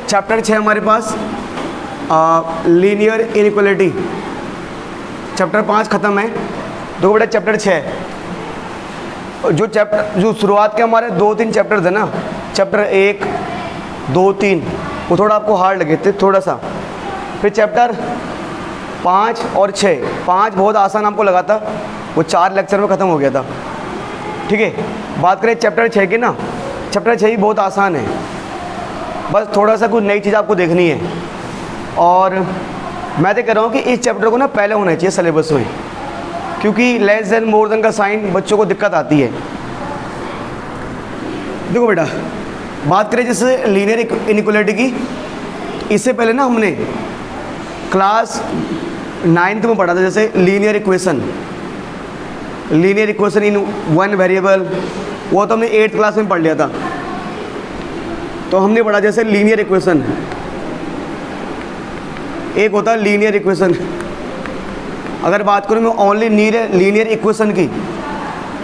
Chapter 6 हमारे पास linear inequality. Chapter 5 ख़त्म है। देखो बेटा चैप्टर 6 जो शुरुआत के हमारे 2-3 चैप्टर थे ना, चैप्टर 1, 2, 3 वो थोड़ा आपको हार्ड लगे थे थोड़ा सा। फिर चैप्टर 5 और 6, 5 बहुत आसान आपको लगा था, वो 4 लेक्चर में ख़त्म हो गया था। ठीक है, बात करें चैप्टर 6 की ना, चैप्टर 6 ही बहुत आसान है, बस थोड़ा सा कुछ नई चीज़ आपको देखनी है। और मैं तो कह रहा हूँ कि इस चैप्टर को ना पहले होना चाहिए सिलेबस में, क्योंकि लेस देन मोर देन का साइन बच्चों को दिक्कत आती है। देखो बेटा बात करें जैसे लीनियर इनइक्वालिटी की, इससे पहले ना हमने क्लास 9th में पढ़ा था जैसे linear equation in one variable, वो तो हमने 8th क्लास में पढ़ लिया था। तो हमने पढ़ा जैसे लीनियर इक्वेशन, एक होता है लीनियर इक्वेशन। अगर बात करूँ मैं ओनली लीनियर इक्वेशन की,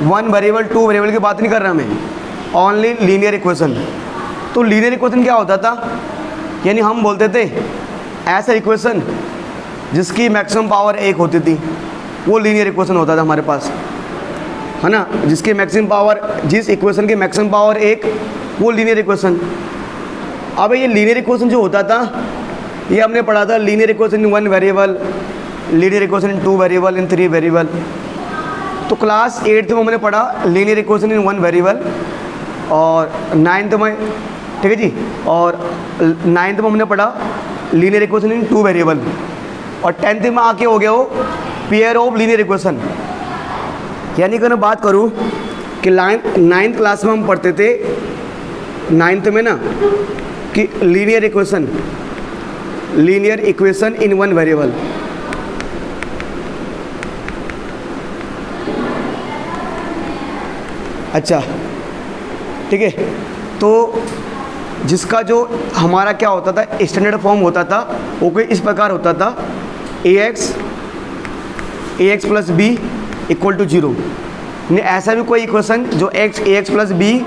1 वेरिएबल 2 वेरिएबल की बात नहीं कर रहा मैं, ओनली लीनियर इक्वेशन। तो लीनियर इक्वेशन क्या होता था, यानी हम बोलते थे ऐसा इक्वेशन जिसकी मैक्सिमम पावर 1 होती थी, वो लीनियर इक्वेशन होता था हमारे पास, है ना। जिसकी मैक्सिमम पावर, जिस इक्वेशन की मैक्सिमम पावर 1, वो लीनियर इक्वेशन। अब ये लीनियर इक्वेशन जो होता था, ये हमने पढ़ा था linear equation in 1 variable, linear equation in 2 variable, in 3 variable. तो क्लास 8th में हमने पढ़ा लीनियर इक्वेशन इन 1 वेरिएबल, और 9th में, ठीक है जी, और 9th में हमने पढ़ा लीनियर इक्वेशन इन 2 वेरिएबल, और 10th में आके हो गया वो पेयर ऑफ लीनियर इक्वेशन। यानी कि मैं बात करूँ कि 9th क्लास में हम पढ़ते थे 9th में ना कि लीनियर इक्वेशन इन 1 वेरिएबल। अच्छा ठीक है, तो जिसका जो हमारा क्या होता था स्टैंडर्ड फॉर्म होता था, वो कोई इस प्रकार होता था, ax plus b equal to 0। नहीं, ऐसा भी कोई इक्वेशन जो ax plus b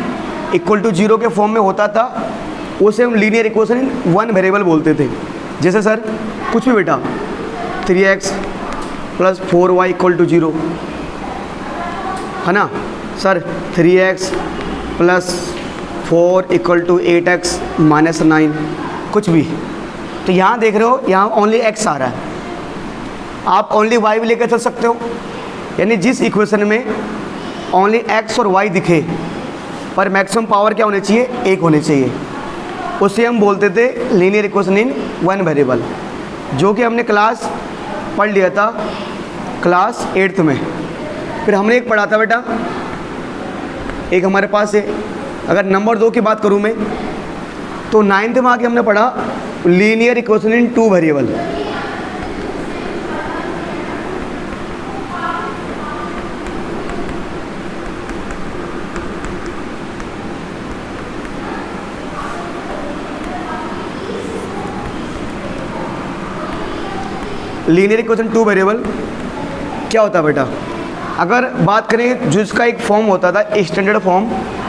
equal to 0 के फॉर्म में होता था, उसे हम लीनियर इक्वेशन इन 1 वेरिएबल बोलते थे। जैसे सर कुछ भी बेटा 3x plus 4y equal to 0, है ना sir, 3x plus 4 equal to 8x minus 9, कुछ भी। तो यहाँ देख रहे हो, यहाँ ओनली x आ रहा है, आप ओनली y भी लेकर चल सकते हो। यानी जिस इक्वेशन में ओनली x और y दिखे पर मैक्सिमम पावर क्या होनी चाहिए, 1 होनी चाहिए, उसे हम बोलते थे लीनियर इक्वेशन इन 1 वेरिएबल, जो कि हमने क्लास पढ़ लिया था क्लास 8th में। फिर हमने एक पढ़ा था बेटा, एक हमारे पास है, अगर नंबर 2 की बात करूँ मैं, तो 9th में आके हमने पढ़ा linear equation in 2 variable. Linear equation 2 variable क्या होता है बेटा, अगर बात करें जो इसका एक फॉर्म होता था स्टैंडर्ड फॉर्म,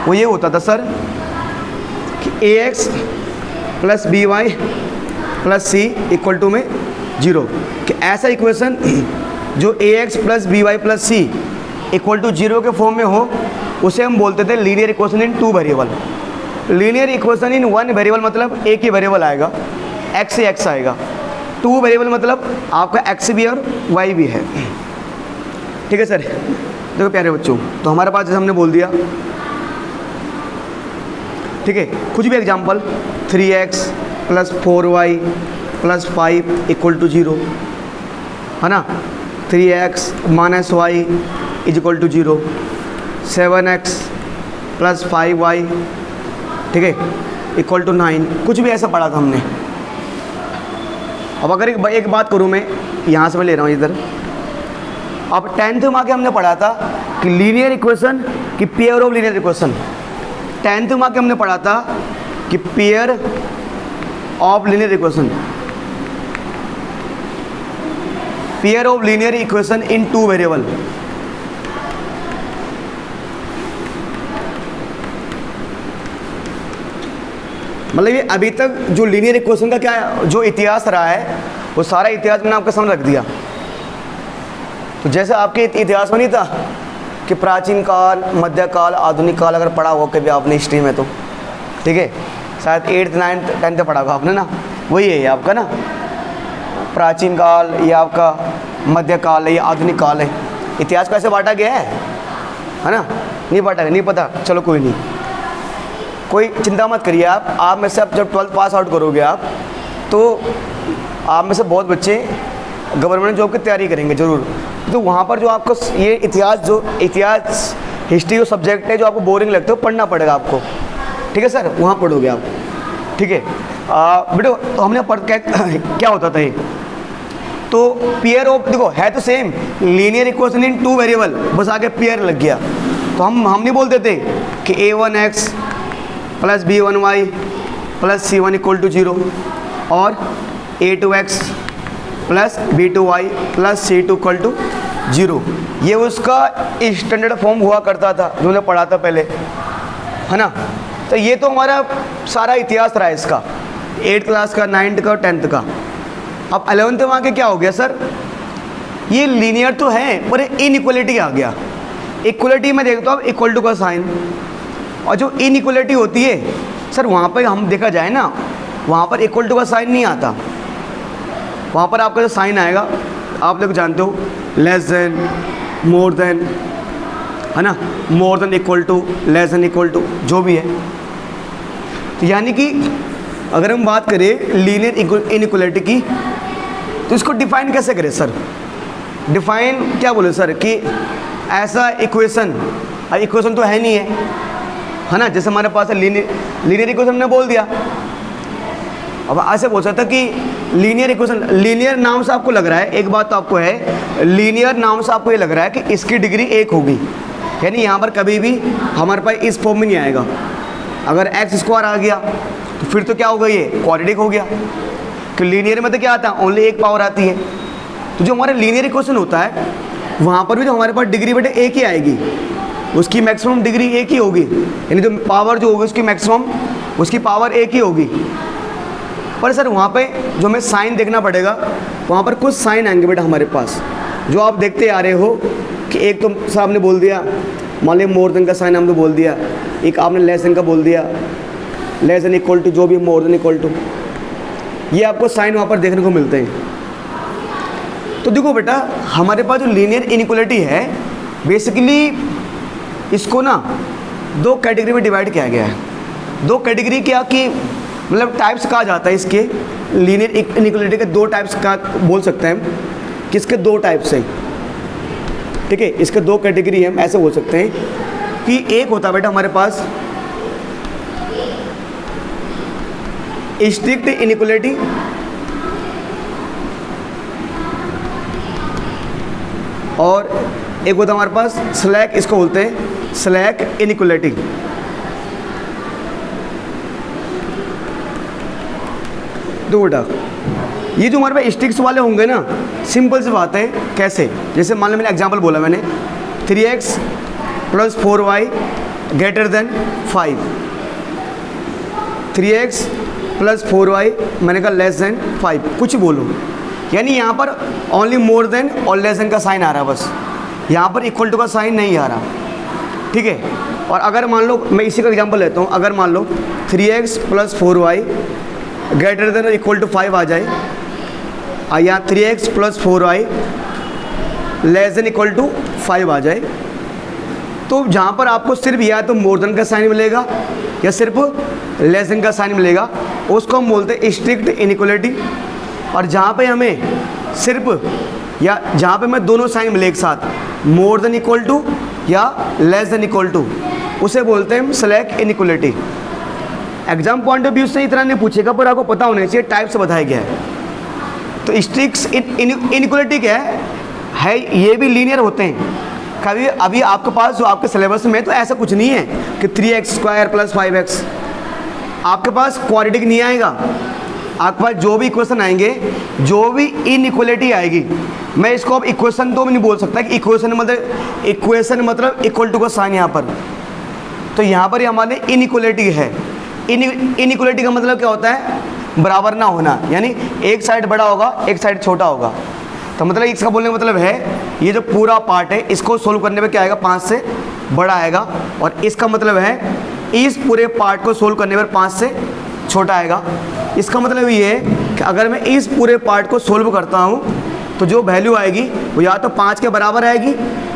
वो ये होता था सर कि ax plus b y plus c equal to में 0, कि ऐसा इक्वेशन जो ax plus b y plus c equal to 0 के फॉर्म में हो, उसे हम बोलते थे linear equation in 2 variable. Linear equation in 1 variable मतलब एक ही वेरिएबल आएगा, x से x आएगा। 2 वेरिएबल मतलब आपका x भी और y भी है। ठीक है सर, देखो प्यारे बच्चों, तो हमारे पास जैसे हमने बोल दिया, ठीक है, कुछ भी example 3x plus 4y plus 5 equal to 0, है ना, 3x minus y is equal to 0, 7x plus 5y, ठीक है, इक्वल टू 9, कुछ भी ऐसा पढ़ा था हमने। अब अगर एक बात करूँ मैं, यहाँ से मैं ले रहा हूँ इधर, अब 10th में आके हमने पढ़ा था कि लीनियर इक्वेशन की pair of linear equation. 10th में आके हमने पढ़ा था कि pair of linear equation, pair of linear equation in 2 variable. मतलब ये अभी तक जो लीनियर इक्वेशन का क्या जो इतिहास रहा है वो सारा इतिहास मैंने आपके सामने रख दिया। तो जैसे आपके इतिहास में नहीं था कि प्राचीन काल, मध्यकाल, आधुनिक काल, अगर पढ़ा हो कभी आपने हिस्ट्री में तो ठीक है, शायद 8th 9th 10th पढ़ा होगा आपने ना, वही है ये आपका ना, प्राचीन काल, ये आपका मध्यकाल है, ये आधुनिक काल है। इतिहास कैसे बांटा गया है ना, नहीं बांटा गया, नहीं पता, चलो कोई नहीं, कोई चिंता मत करिए आप में से अब जब 12th पास आउट करोगे आप, तो आप में से बहुत बच्चे गवर्नमेंट जॉब की तैयारी करेंगे ज़रूर। तो वहाँ पर जो आपको ये इतिहास हिस्ट्री जो सब्जेक्ट है जो आपको बोरिंग लगता है वो पढ़ना पड़ेगा आपको, ठीक है सर, वहाँ पढ़ोगे आप, ठीक है बेटो। तो हमने पढ़ क्या होता था ये, तो पेयर ऑफ, देखो है तो same linear equation in 2 variable, बस आगे पेयर लग गया। तो हम नहीं बोलते थे कि a1x plus b1y plus c1 equal to 0 और a2x plus b2y plus c2 equal to 0, ये उसका स्टैंडर्ड फॉर्म हुआ करता था जो हमने पढ़ा था पहले, है ना। तो ये तो हमारा सारा इतिहास रहा है इसका, 8th क्लास का, 9th का और 10th का। अब 11th में आके क्या हो गया सर, ये लीनियर तो है पर इनइक्वलिटी आ गया। इक्वलिटी में देखता हूँ इक्वल टू का साइन, और जो इनइक्वलिटी होती है सर वहाँ पर हम देखा जाए ना, वहाँ पर इक्वल टू का साइन नहीं आता, वहाँ पर आपका जो साइन आएगा आप लोग जानते हो, लेस देन, मोर देन, है ना, more than equal to, less than equal to, जो भी है। तो यानी कि अगर हम बात करें लीनियर इनइक्वलिटी की, तो इसको डिफाइन कैसे करें सर, डिफाइन क्या बोले सर कि ऐसा इक्वेशन तो है नहीं है ना, जैसे हमारे पास है लीनियर इक्वेशन हमने बोल दिया। अब ऐसे बोल सकता कि लीनियर इक्वेशन, लीनियर नाम से आपको लग रहा है, एक बात तो आपको है, लीनियर नाम से आपको ये लग रहा है कि इसकी डिग्री 1 होगी, यानी यहाँ पर कभी भी हमारे पास इस फॉर्म में नहीं आएगा। अगर x² आ गया तो फिर तो क्या होगा, ये क्वाड्रेटिक हो गया, कि लीनियर में तो क्या आता है, ओनली 1 पावर आती है। तो जो हमारा लीनियर इक्वेशन होता है वहाँ पर भी तो हमारे पास डिग्री बेटे 1 ही आएगी, उसकी मैक्सिमम डिग्री 1 ही होगी, यानी जो पावर जो होगी उसकी मैक्सिमम, उसकी पावर 1 ही होगी। पर सर वहाँ पे जो हमें साइन देखना पड़ेगा, वहाँ पर कुछ साइन आएंगे बेटा हमारे पास, जो आप देखते आ रहे हो कि एक तो सर आपने बोल दिया, मान लिया मोर देन का साइन हमने बोल दिया, एक आपने लेस देन का बोल दिया, लेस देन इक्वल टू, जो भी मोर देन इक्वल टू, ये आपको साइन वहाँ पर देखने को मिलते हैं। तो देखो बेटा हमारे पास जो लीनियर इनइक्वलिटी है, बेसिकली इसको ना 2 कैटेगरी में डिवाइड किया गया है। 2 कैटेगरी क्या कि मतलब टाइप्स कहा जाता है इसके, लीनियर इनइक्वलिटी के 2 टाइप्स का बोल सकते हैं, किसके 2 टाइप्स हैं, ठीक है, इसके 2 कैटेगरी हम ऐसे बोल सकते हैं कि एक होता है बेटा हमारे पास स्ट्रिक्ट इनइक्वलिटी, और एक होता है हमारे पास स्लैक, इसको बोलते हैं स्लैक इनइक्वलिटी। दो बेटा ये जो हमारे पास स्ट्रिक्स वाले होंगे ना, सिंपल सी बात है, कैसे, जैसे मान लो मैंने एग्जांपल बोला, मैंने 3x plus 4y greater then 5, 3x plus 4y मैंने कहा लेस देन 5, कुछ बोलो, यानी यहाँ पर ओनली मोर देन और लेस देन का साइन आ रहा है, बस यहाँ पर इक्वल टू का साइन नहीं आ रहा, ठीक है। और अगर मान लो मैं इसी का एग्जांपल लेता हूँ, अगर मान लो 3x plus 4y greater than और इक्वल टू 5 आ जाए, यहाँ 3x plus 4y less than equal to 5 आ जाए, तो जहाँ पर आपको सिर्फ या तो मोर देन का साइन मिलेगा या सिर्फ लेस देन का साइन मिलेगा, उसको हम बोलते हैं स्ट्रिक्ट इनइक्वलिटी। और जहाँ पे हमें सिर्फ या जहाँ पे हमें दोनों साइन मिले एक साथ, मोर देन इक्वल टू या लेस देन इक्वल टू, उसे बोलते हैं हम slack inequality. Exam point of view से इतना नहीं पूछेगा, पर आपको पता होना चाहिए टाइप से बताया गया है। तो स्ट्रिक्ट इनइक्वलिटी क्या है, ये भी लीनियर होते हैं। कभी अभी आपके पास जो आपके सिलेबस में तो ऐसा कुछ नहीं है कि 3x² प्लस 5x, आपके पास क्वाड्रेटिक नहीं आएगा। आपके पास जो भी इक्वेशन आएंगे, जो भी इनइक्वलिटी आएगी, मैं इसको अब इक्वेशन तो नहीं बोल सकता कि इक्वेशन मतलब इक्वल टू का साइन यहाँ पर, तो यहाँ पर हमारे इनइक्वलिटी है। इनइक्वलिटी का मतलब क्या होता है? बराबर ना होना, यानी एक साइड बड़ा होगा एक साइड छोटा होगा। तो मतलब इसका बोलने का मतलब है ये जो पूरा पार्ट है इसको सोल्व करने में क्या आएगा? 5 से बड़ा आएगा, और इसका मतलब है इस पूरे पार्ट को सोल्व करने पर 5 से छोटा आएगा। इसका मतलब ये है कि अगर मैं इस पूरे पार्ट को सोल्व करता हूँ तो जो वैल्यू आएगी वो या तो 5 के बराबर आएगी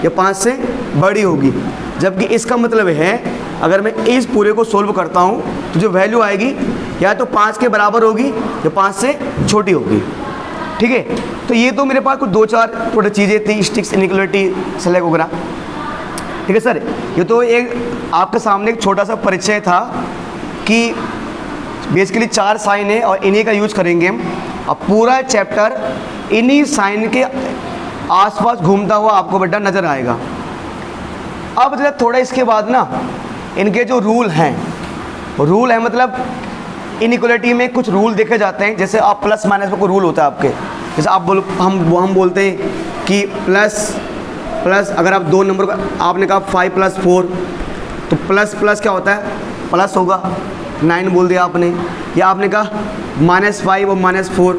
या 5 से बड़ी होगी, जबकि इसका मतलब है अगर मैं इस पूरे को सोल्व करता हूँ तो जो वैल्यू आएगी या तो 5 के बराबर होगी या 5 से छोटी होगी। ठीक है, तो ये तो मेरे पास कुछ 2-4 थोड़ी चीज़ें थी, स्टिक्स, इनइक्वलिटी, सेलेक्ट वगैरह। ठीक है सर, ये तो एक आपके सामने एक छोटा सा परिचय था कि बेसिकली 4 साइन है और इन्हीं का यूज करेंगे हम। अब पूरा चैप्टर इन्हीं साइन के आसपास घूमता हुआ आपको बेटा नज़र आएगा। अब जब थोड़ा इसके बाद ना इनके जो रूल हैं, रूल है मतलब इनइक्वलिटी में कुछ रूल देखे जाते हैं। जैसे आप प्लस माइनस में कोई रूल होता है आपके, जैसे आप हम बोलते हैं कि प्लस अगर आप 2 नंबर का आपने कहा 5 + 4 तो प्लस क्या होता है? प्लस होगा, 9 बोल दिया आपने। या आपने कहा -5 और -4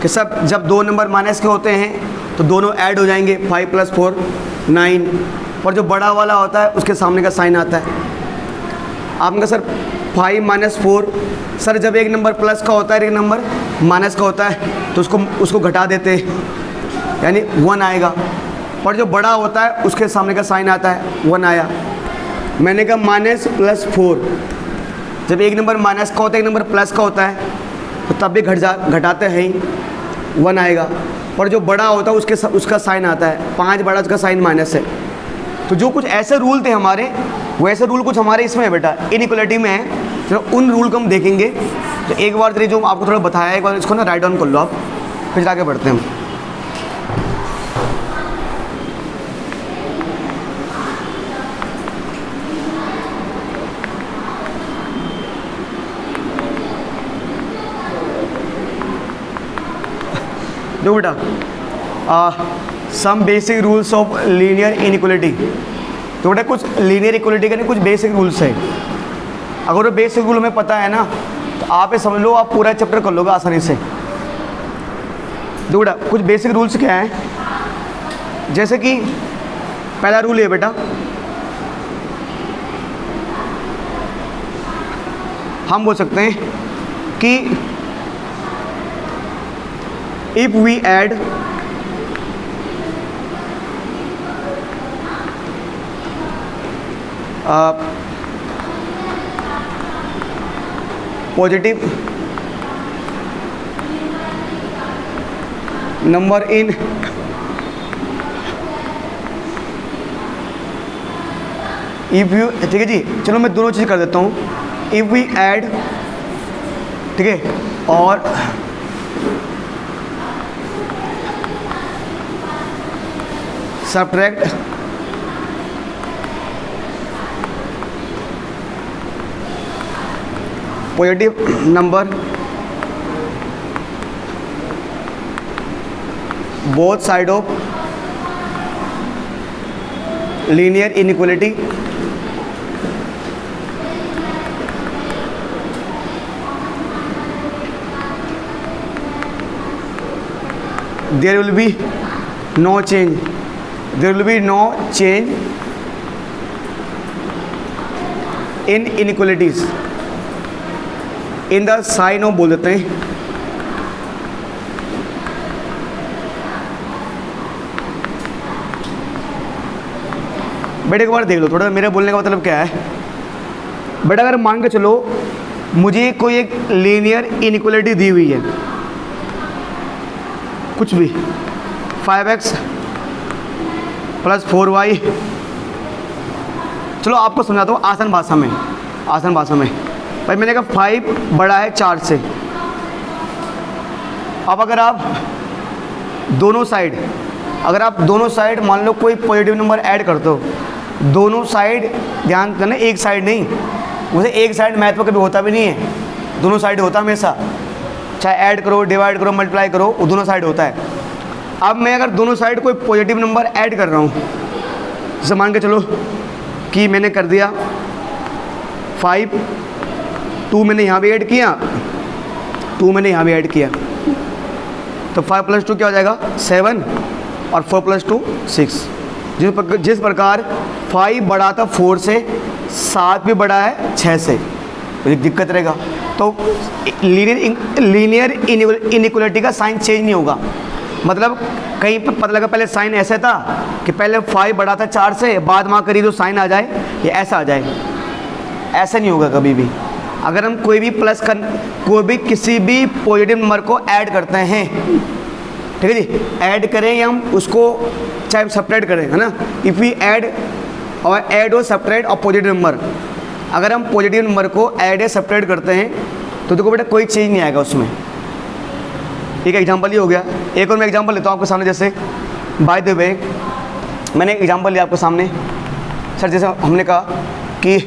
कि सब जब 2 नंबर माइनस के होते हैं तो दोनों ऐड हो जाएंगे, 5 + 4 9। और जो बड़ा वाला होता है उसके सामने का साइन आता है। आपने कहा सर 5 - 4, सर जब एक नंबर प्लस का होता है एक नंबर माइनस का होता है तो उसको घटा देते हैं, यानी 1 आएगा। और जो बड़ा होता है उसके सामने का साइन आता है, 1 आया। मैंने कहा -+4, जब एक नंबर माइनस का होता है एक नंबर प्लस का होता है तो तब भी घटाते हैं ही, 1 आएगा। और जो बड़ा होता है उसका साइन आता है, 5 बड़ा उसका साइन माइनस है। तो जो कुछ ऐसे रूल थे हमारे, वैसे रूल कुछ हमारे इसमें है बेटा, इनइक्वलिटी में है। तो उन रूल को हम देखेंगे। तो एक बार जो आपको थोड़ा बताया एक बार इसको ना राइट डाउन कर लो आप, फिर आगे बढ़ते हैं हम। देखो बेटा, some basic rules of linear inequality. तो बेटा कुछ लीनियर इक्वलिटी के कुछ बेसिक रूल्स है। अगर वो बेसिक रूल हमें पता है ना तो आप ये समझ लो आप पूरा चैप्टर कर लोगे आसानी से। देखो बेटा कुछ बेसिक रूल्स क्या हैं, जैसे कि पहला रूल है बेटा, हम बोल सकते हैं कि if we add positive number in if you, ठीक है जी, चलो मैं दोनों चीज़ कर देता हूँ। if we add, ठीक है, और subtract positive number both side of linear inequality there will be no change, there will be no change in inequalities in the sign of, बोल देते हैं, बेटा एक बार देख लो थोड़ा मेरे बोलने का मतलब क्या है। बेटा अगर मान के चलो मुझे कोई एक लीनियर इनइक्वलिटी दी हुई है, कुछ भी 5x + 4y, चलो आपको समझाता हूँ आसान भाषा में, आसान भाषा में। भाई मैंने कहा 5 बड़ा है 4 से। अब अगर आप दोनों साइड मान लो कोई पॉजिटिव नंबर ऐड करते हो, दोनों साइड, ध्यान देना एक साइड नहीं, वैसे एक साइड मैथ में कभी होता भी नहीं है, दोनों साइड होता हमेशा, चाहे ऐड करो, डिवाइड करो, मल्टीप्लाई करो, वो दोनों साइड होता है। अब मैं अगर दोनों साइड कोई पॉजिटिव नंबर ऐड कर रहा हूँ, जैसे मान के चलो कि मैंने कर दिया 5 2 मैंने यहाँ भी ऐड किया, 2 मैंने यहाँ भी ऐड किया, तो 5 + 2 क्या हो जाएगा 7 और 4 + 2 6। जिस प्रकार 5 बड़ा था 4 से, 7 भी बड़ा है 6 से, तो दिक्कत रहेगा। तो लीनियर इनइक्वालिटी का साइन चेंज नहीं होगा। मतलब कहीं पर पता लगा पहले साइन ऐसे था कि पहले 5 बड़ा था 4 से, बाद में करीब जो साइन आ जाए ये ऐसा आ जाए, ऐसा नहीं होगा कभी भी। अगर हम कोई भी कोई भी किसी भी पॉजिटिव नंबर को ऐड करते हैं, ठीक है जी, ऐड करें या हम उसको चाहे सेपरेट करें, है ना, इफ़ वी ऐड और सेपरेट और पॉजिटिव नंबर, अगर हम पॉजिटिव नंबर को ऐड या सेपरेट करते हैं तो देखो बेटा कोई चेंज नहीं आएगा उसमें। एक एग्जांपल ये हो गया। एक और मैं एग्जांपल लेता हूँ आपके सामने। जैसे बाय द वे मैंने एक एग्जांपल लिया आपके सामने। सर जैसे हमने कहा कि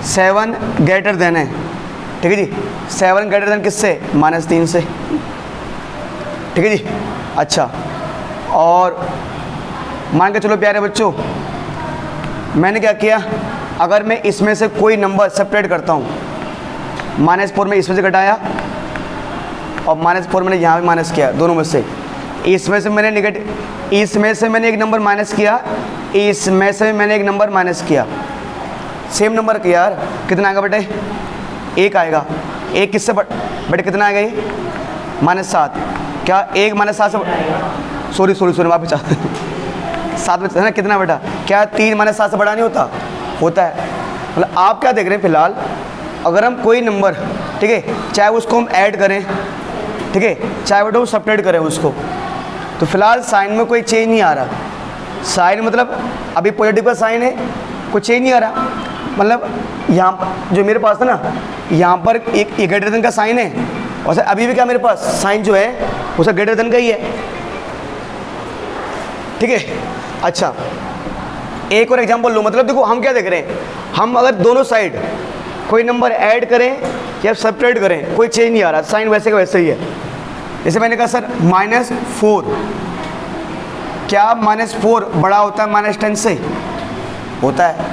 7 ग्रेटर देन है, ठीक है जी, 7 ग्रेटर देन किससे, -3 से, ठीक है जी। अच्छा, और मान के चलो प्यारे बच्चों, मैंने क्या किया, अगर मैं इसमें से कोई नंबर सेपरेट करता हूँ, -4 में इसमें से घटाया और -4 मैंने यहाँ भी माइनस किया, दोनों में से, इसमें से मैंने इसमें से मैंने एक नंबर माइनस किया, इसमें से मैंने एक नंबर माइनस किया, सेम नंबर किया यार, कितना आएगा बेटे, 1 आएगा। 1 किससे बेटे कितना आएगा ये, -7। क्या 1 -7 से, सॉरी वापस 7 में है ना, कितना बेटा, क्या 3 -7 से बड़ा नहीं होता है। मतलब आप क्या देख रहे हैं फिलहाल, अगर हम कोई नंबर, ठीक है, चाहे उसको हम ऐड करें, ठीक है, चाहे बेटा वो सेपरेट करें उसको, तो फिलहाल साइन में कोई चेंज नहीं आ रहा। साइन मतलब अभी पॉजिटिव का साइन है, कोई चेंज नहीं आ रहा। मतलब यहाँ जो मेरे पास था ना, यहाँ पर एक ग्रेटर देन का साइन है, और सर अभी भी क्या मेरे पास साइन जो है वो सब ग्रेटर देन का ही है, ठीक है। अच्छा, एक और एग्जांपल लो। मतलब देखो हम क्या देख रहे हैं, हम अगर दोनों साइड कोई नंबर ऐड करें या सेपरेट करें, कोई चेंज नहीं आ रहा, साइन वैसे का वैसे ही है। जैसे मैंने कहा सर -4, क्या -4 बड़ा होता है -10 से, होता है,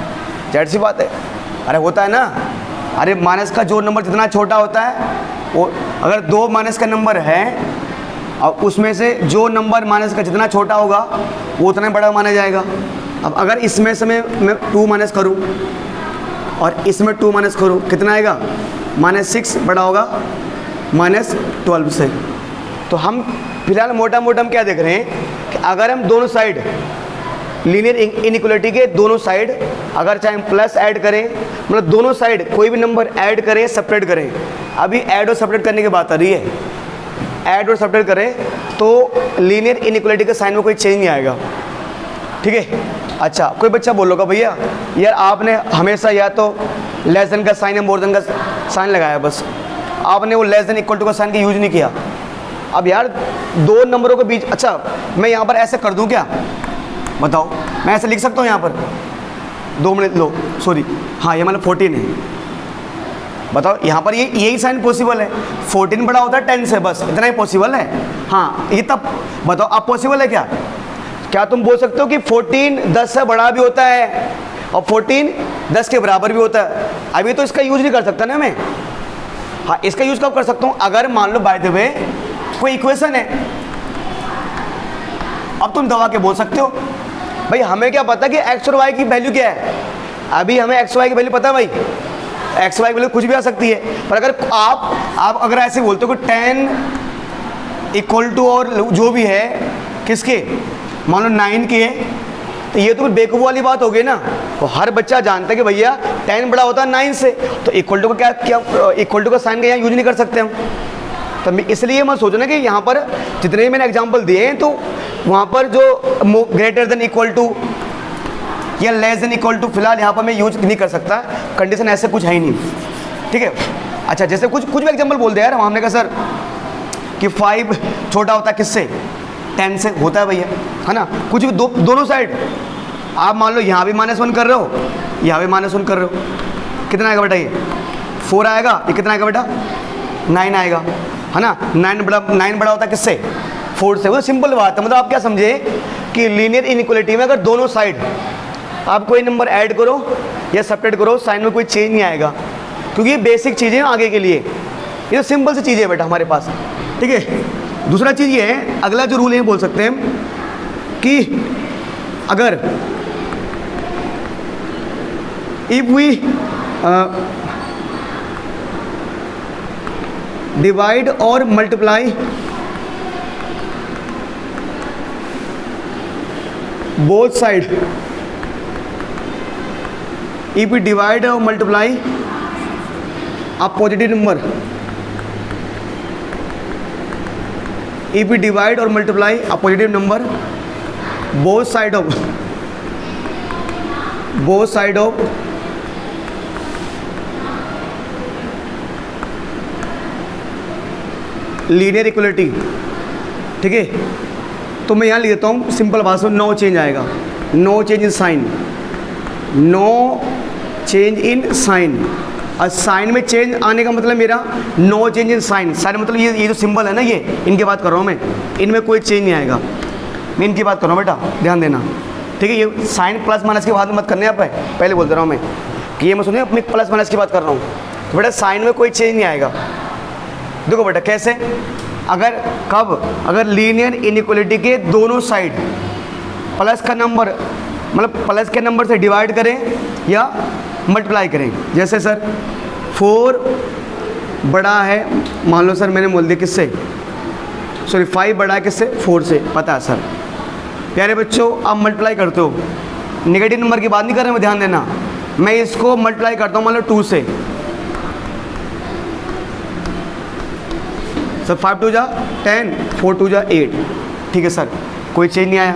जाहिर सी बात है, अरे होता है ना। अरे माइनस का जो नंबर जितना छोटा होता है, वो अगर 2 माइनस का नंबर है और उसमें से जो नंबर माइनस का जितना छोटा होगा वो उतना बड़ा माना जाएगा। अब अगर इसमें से मैं 2 माइनस करूँ और इसमें 2 माइनस करूँ, कितना आएगा, -6 बड़ा होगा -12 से। तो हम फिलहाल मोटा मोटा हम क्या देख रहे हैं कि अगर हम दोनों साइड लीनियर इनइक्वालिटी के दोनों साइड अगर चाहे हम प्लस ऐड करें, मतलब दोनों साइड कोई भी नंबर ऐड करें सेपरेट करें, अभी ऐड और सेपरेट करने की बात आ रही है, ऐड और सेपरेट करें तो लीनियर इनइक्वालिटी के साइन में कोई चेंज नहीं आएगा, ठीक है। अच्छा, कोई बच्चा बोलोगा भैया यार आपने हमेशा या तो लेस देन का साइन या मोर देन का साइन लगाया, बस आपने वो लेस देन इक्वल टू का साइन का यूज नहीं किया। अब यार दो नंबरों के बीच, अच्छा मैं यहाँ पर ऐसे कर दूँ क्या, बताओ, मैं ऐसे लिख सकता हूँ यहाँ पर, 2 मिनट लो, सॉरी, हाँ ये मतलब 14 है, बताओ यहाँ पर ये यही साइन पॉसिबल है, 14 बड़ा होता है 10 से, बस इतना ही पॉसिबल है। हाँ ये तब बताओ अब पॉसिबल है क्या, क्या तुम बोल सकते हो कि 14 10 से बड़ा भी होता है और 14 10 के बराबर भी होता है, अभी तो इसका यूज नहीं कर सकता ना मैं। हाँ इसका यूज कब कर सकता हूँ, अगर मान लो बाय द वे कोई इक्वेशन है, अब तुम दबा के बोल सकते हो भाई हमें क्या पता कि x और y की वैल्यू क्या है, अभी हमें x y की वैल्यू पता है भाई, x y की वैल्यू कुछ भी आ सकती है, पर अगर आप अगर ऐसे बोलते हो कि 10 इक्वल टू और जो भी है किसके, मान लो 9 के है, तो ये तो फिर बेवकूफ़ वाली बात हो गई ना। तो हर बच्चा जानता है कि भैया 10 बड़ा होता है 9 से, तो इक्वल टू का क्या इक्वल टू का साइन का यहाँ यूज नहीं कर सकते हम। तो इसलिए मैं सोचना कि यहाँ पर जितने भी मैंने एग्जांपल दिए हैं तो वहाँ पर जो ग्रेटर देन इक्वल टू या लेस देन इक्वल टू फिलहाल यहाँ पर मैं यूज नहीं कर सकता, कंडीशन ऐसे कुछ है ही नहीं, ठीक है। अच्छा जैसे कुछ भी एग्जांपल बोल दिया यार, हमने कहा सर कि 5 छोटा होता है किससे, 10 से होता है भैया, है ना। कुछ भी दोनों साइड आप मान लो यहाँ भी -1 कर रहे हो, यहाँ भी -1 कर रहे हो, कितना आएगा बेटा, ये 4 आएगा, ये कितना आएगा बेटा 9 आएगा, है ना। 9 बड़ा होता है किससे, 4 से। वो सिंपल बात है, मतलब आप क्या समझे कि लीनियर इनइक्वालिटी में अगर दोनों साइड आप कोई नंबर ऐड करो या सेपरेट करो, साइन में कोई चेंज नहीं आएगा। क्योंकि ये बेसिक चीज़ें आगे के लिए, ये तो सिंपल सी चीज़ें है बेटा हमारे पास, ठीक है। दूसरा चीज़ ये है, अगला जो रूल है बोल सकते हैं कि अगर इफ वी डिवाइड और multiply both side, if we divide or multiply a positive number, if we divide or multiply a positive number both side of linear equality, ठीक है। तो मैं यहाँ लिख देता हूँ सिंपल भाषा में, नो चेंज आएगा, no change in sign, no change in sign. और साइन में चेंज आने का मतलब मेरा no change in sign, sign मतलब ये जो सिंबल है ना, ये इनकी बात कर रहा हूँ मैं, इनमें कोई चेंज नहीं आएगा, मैं इनकी बात कर रहा हूँ बेटा, ध्यान देना, ठीक है। ये साइन प्लस माइनस की बात मत करने आप, पहले बोल दे रहा हूँ मैं कि ये मैं सुनिए, अपनी प्लस माइनस की बात कर रहा हूँ। तो बेटा साइन में कोई चेंज नहीं आएगा। देखो बेटा कैसे, अगर लीनियर इनइक्वलिटी के दोनों साइड प्लस का नंबर, मतलब प्लस के नंबर से डिवाइड करें या मल्टीप्लाई करें। जैसे सर 4 बड़ा है, मान लो सर मैंने बोल दिया किससे, सॉरी 5 बड़ा है किससे, 4 से, पता है सर। प्यारे बच्चों आप मल्टीप्लाई करते हो, नेगेटिव नंबर की बात नहीं कर रहे, मैं ध्यान देना, मैं इसको मल्टीप्लाई करता हूँ मान लो 2 से, सर 5 2 जा 10, 4 2 जा 8, ठीक है सर, कोई चेंज नहीं आया।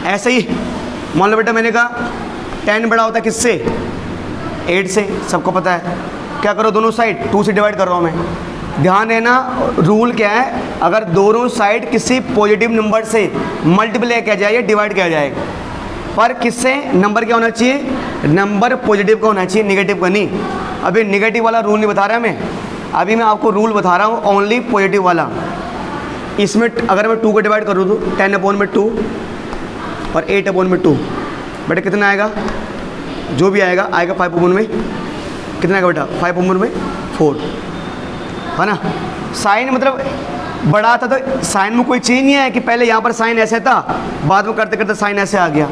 ऐसे ही मान लो बेटा मैंने कहा 10 बड़ा होता है किससे, 8 से, सबको पता है। क्या करो, दोनों साइड 2 से डिवाइड कर रहा हूँ मैं। ध्यान देना रूल क्या है, अगर दोनों साइड किसी पॉजिटिव नंबर से मल्टीप्लाई किया जाए या डिवाइड किया जाए, पर किससे, नंबर क्या होना चाहिए, नंबर पॉजिटिव का होना चाहिए, नेगेटिव का नहीं। अभी नेगेटिव वाला रूल नहीं बता रहा मैं, अभी मैं आपको रूल बता रहा हूँ ओनली पॉजिटिव वाला। इसमें अगर मैं 2 को डिवाइड करूँ तो 10/2 और 8/2, बेटा कितना आएगा, जो भी आएगा 5 में, कितना आएगा बेटा 5/4, है ना। साइन मतलब बड़ा था तो साइन में कोई चेंज नहीं आया कि पहले यहाँ पर साइन ऐसे था, बाद में करते करते साइन ऐसे आ गया।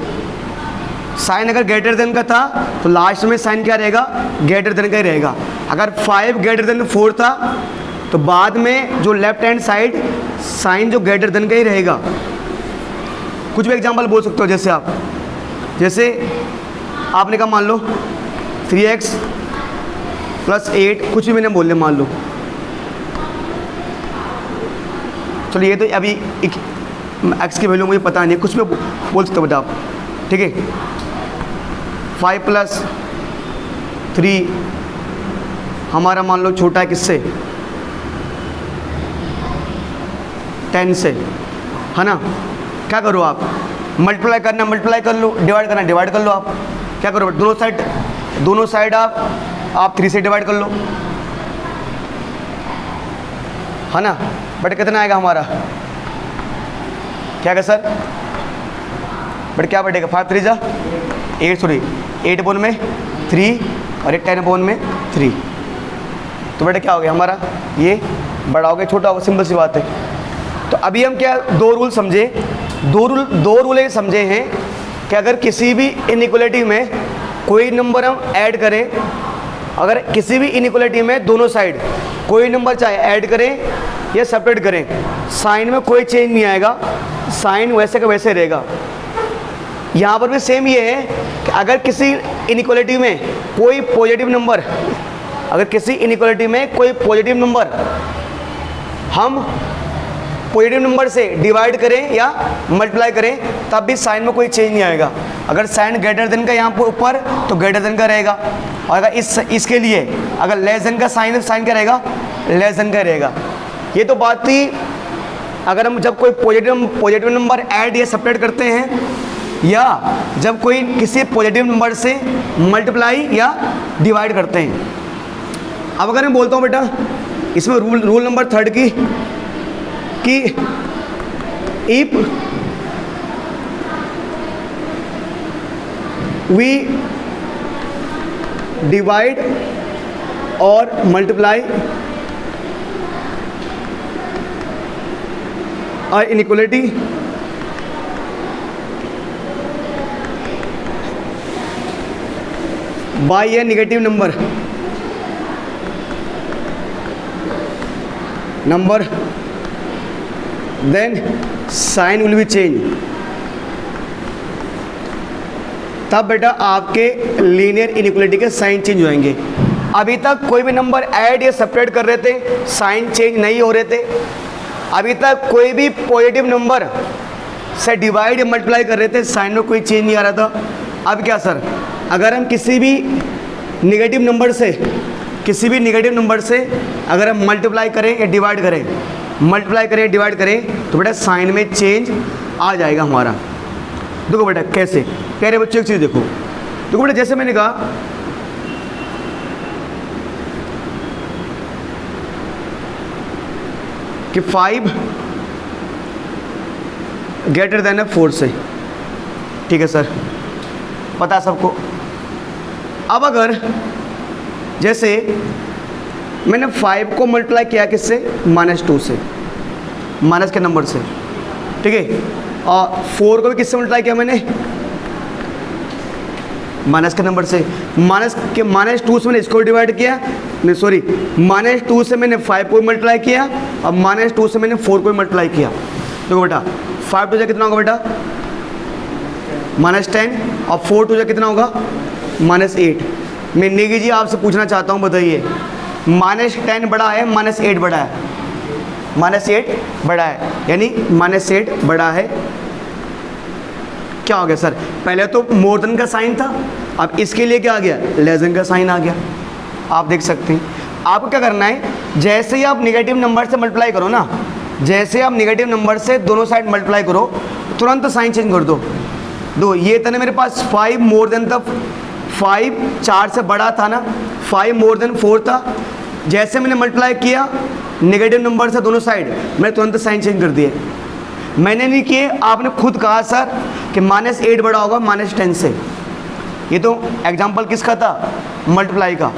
साइन अगर ग्रेटर देन का था तो लास्ट में साइन क्या रहेगा, ग्रेटर देन का ही रहेगा। अगर 5 ग्रेटर देन 4 था तो बाद में जो लेफ्ट हैंड साइड साइन जो ग्रेटर देन का ही रहेगा। कुछ भी एग्जांपल बोल सकते हो, जैसे आपने कहा मान लो 3x + 8, कुछ भी मैंने बोल लिया मान लो, चलो ये तो अभी x की वैल्यू मुझे पता नहीं, कुछ भी बोल सकते हो बेटा आप, ठीक है। 5 + 3 हमारा मान लो छोटा है किससे, 10 से, है ना। क्या करो आप, मल्टीप्लाई करना मल्टीप्लाई कर लो, डिवाइड करना डिवाइड कर लो। आप क्या करो, दोनों साइड आप 3 से डिवाइड कर लो, है ना। बट कितना आएगा हमारा, क्या सर, बट क्या बैठेगा, 5 3 जा 8, सॉरी 8/3 और 10/3, तो बेटा क्या हो गया हमारा, ये बड़ा हो गया छोटा हो गया, सिंपल सी बात है। तो अभी हम क्या 2 रूल समझे, दो रूल ये समझे हैं कि अगर किसी भी इनइक्वलिटी में कोई नंबर हम ऐड करें, अगर किसी भी इनइक्वलिटी में दोनों साइड कोई नंबर चाहे ऐड करें या सब्ट्रैक्ट करें, साइन में कोई चेंज नहीं आएगा, साइन वैसे का वैसे रहेगा। यहाँ पर भी सेम ये है कि अगर किसी इनइक्वलिटी में कोई पॉजिटिव नंबर, अगर किसी इनइक्वलिटी में कोई पॉजिटिव नंबर हम पॉजिटिव नंबर से डिवाइड करें या मल्टीप्लाई करें, तब भी साइन में कोई चेंज नहीं आएगा। अगर साइन ग्रेटर देन का यहाँ पर ऊपर तो ग्रेटर देन का रहेगा, और अगर इसके लिए अगर लेस देन का साइन क्या रहेगा, लेस देन का रहेगा। ये तो बात थी अगर हम जब कोई पॉजिटिव नंबर ऐड या सब्ट्रैक्ट करते हैं, या जब कोई किसी पॉजिटिव नंबर से मल्टीप्लाई या डिवाइड करते हैं। अब अगर मैं बोलता हूँ बेटा इसमें रूल नंबर 3 कि इफ वी डिवाइड और multiply inequality by a negative number then sign will be change. तब बेटा आपके लीनियर इनइक्वलिटी के साइन चेंज होएंगे। अभी तक कोई भी नंबर ऐड या सेपरेट कर रहे थे, साइन चेंज नहीं हो रहे थे। अभी तक कोई भी पॉजिटिव नंबर से डिवाइड या मल्टीप्लाई कर रहे थे, साइन में कोई चेंज नहीं आ रहा था। अब क्या सर, अगर हम किसी भी नेगेटिव नंबर से अगर हम मल्टीप्लाई करें या डिवाइड करें, डिवाइड करें तो बेटा साइन में चेंज आ जाएगा हमारा। देखो बेटा कैसे, प्यारे बच्चों एक चीज़ देखो बेटा, जैसे मैंने कहा कि 5 ग्रेटर देन 4 से, ठीक है सर, पता है सबको। अब अगर जैसे मैंने 5 को मल्टीप्लाई किया किससे, -2 से, माइनस के नंबर से, ठीक है, और 4 को भी किससे मल्टीप्लाई किया मैंने, माइनस के नंबर से। -2 से मैंने इसको डिवाइड किया, नहीं सॉरी, -2 से मैंने 5 को मल्टीप्लाई किया और -2 से मैंने 4 को मल्टीप्लाई किया। देखो बेटा 5 टू जा कितना होगा बेटा, -10, और 4 टू जा कितना होगा, -8। मैं नेगी जी आपसे पूछना चाहता हूँ, बताइए -10 बड़ा है, -8 बड़ा है, -8 बड़ा है, यानी -8 बड़ा है। क्या हो गया सर, पहले तो मोर देन का साइन था, अब इसके लिए क्या आ गया, लेस देन का साइन आ गया। आप देख सकते हैं। आपको क्या करना है, जैसे ही आप नेगेटिव नंबर से मल्टीप्लाई करो ना, जैसे आप नेगेटिव नंबर से दोनों साइड मल्टीप्लाई करो, तुरंत साइन चेंज कर दो। ये था ना मेरे पास 5 मोर देन था, 5 4 से बड़ा था ना, 5 मोर देन 4 था। जैसे मैंने मल्टीप्लाई किया नेगेटिव नंबर से दोनों साइड, मैंने तुरंत साइन चेंज कर दिए। मैंने नहीं किए, आपने खुद कहा सर कि -8 बड़ा होगा -10 से। ये तो एग्जाम्पल किसका था, मल्टीप्लाई का।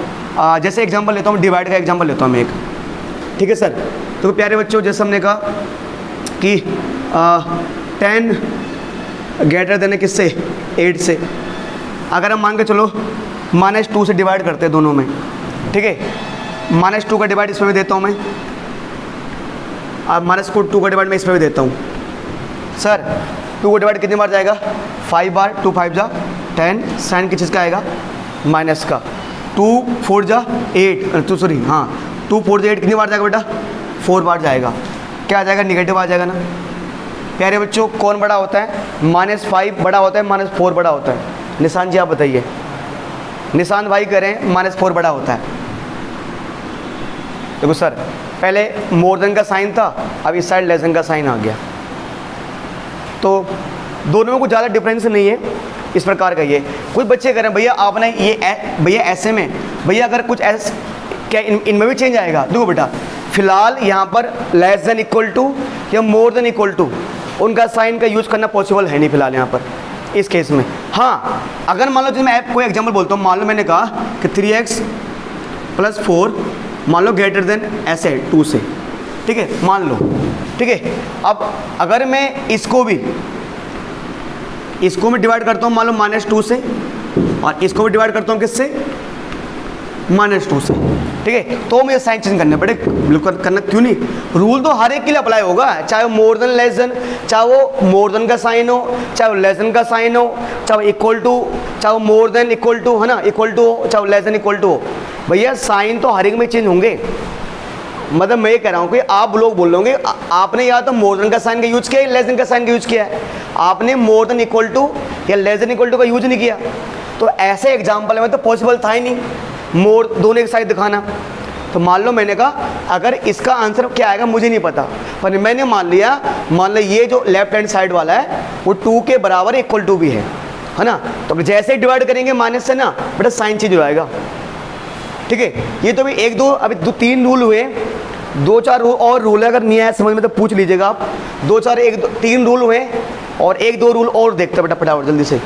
जैसे एग्जाम्पल लेता हूँ, डिवाइड का एग्जाम्पल लेता हूँ मैं एक, ठीक है सर। तो प्यारे बच्चों, जैसे हमने कहा कि 10 ग्रेटर देन किससे, 8 से। अगर हम मान के चलो -2 से डिवाइड करते हैं दोनों में, ठीक है, -2 का डिवाइड इसमें भी देता हूँ मैं, अब -2 का डिवाइड मैं इसमें भी देता हूँ। सर 2 को डिवाइड कितनी बार जाएगा, 5 बार, 2 5 जा 10, साइन किस चीज़ का आएगा, माइनस का। 2 4 जा 8, तो सॉरी हाँ 2 4 जा 8 कितनी बार जाएगा बेटा, 4 बार जाएगा। क्या आ जाएगा, निगेटिव आ जाएगा ना। प्यारे बच्चों, कौन बड़ा होता है, -5 बड़ा होता है, -4 बड़ा होता है। निशान जी आप बताइए, निशान भाई करें, -4 बड़ा होता है। देखो सर, पहले मोर देन का साइन था, अब इस साइड लेस देन का साइन आ गया, तो दोनों में कुछ ज़्यादा डिफरेंस नहीं है। इस प्रकार का ये कुछ बच्चे कह रहे हैं भैया आपने ये भैया ऐसे में, भैया अगर कुछ ऐसे क्या इनमें भी चेंज आएगा। देखो बेटा, फिलहाल यहाँ पर लेस देन इक्वल टू या मोर देन इक्वल टू, उनका साइन का यूज करना पॉसिबल है नहीं फिलहाल यहाँ पर इस केस में। हाँ, अगर मान लो जैसे मैं कोई एग्जांपल बोलता हूँ, मान लो मैंने कहा कि 3x + 4 मान लो ग्रेटर देन ऐसे 2 से, ठीक है, मान लो, ठीक है। अब अगर मैं इसको मैं डिवाइड करता हूँ मान लो -2 से, और इसको भी डिवाइड करता हूँ किससे, -2 से, ठीक है, तो मुझे साइन चेंज करना पड़े। बिल्कुल करना क्यों नहीं, रूल तो हर एक के लिए अप्लाई होगा, चाहे वो मोर देन लेस देन, चाहे वो मोर देन का साइन हो, चाहे वो लेस देन का साइन हो, चाहे वो इक्वल टू, चाहे वो मोर देन इक्वल टू है ना, इक्वल टू हो, चाहे वो लेस देन इक्वल टू हो, भैया साइन तो हर एक में चेंज होंगे। मतलब मैं ये कह रहा हूँ कि आप लोग बोल रहे होंगे आपने या तो मोर देन का साइन का यूज़ किया है, लेस देन का साइन का यूज़ किया है, आपने मोर देन इक्वल टू या लेस देन इक्वल टू का यूज नहीं किया। तो ऐसे एग्जाम्पल में तो पॉसिबल था ही नहीं मोर दोनों एक साइड दिखाना। तो मान लो मैंने कहा अगर इसका आंसर क्या आएगा मुझे नहीं पता, पर मैंने मान लिया ये जो लेफ्ट हैंड साइड वाला है वो 2 के बराबर इक्वल टू भी है ना। तो जैसे ही डिवाइड करेंगे माइनस से ना बेटा साइन चेंज हो जाएगा, ठीक है। ये तो भी 1 2 अभी 3 रूल हुए, 2 4 और रूल है, अगर नहीं आया समझ में तो पूछ लीजिएगा आप। 2 4 1 2 3 रूल हुए और 1 2 रूल और देखते बेटा फटाफट जल्दी से।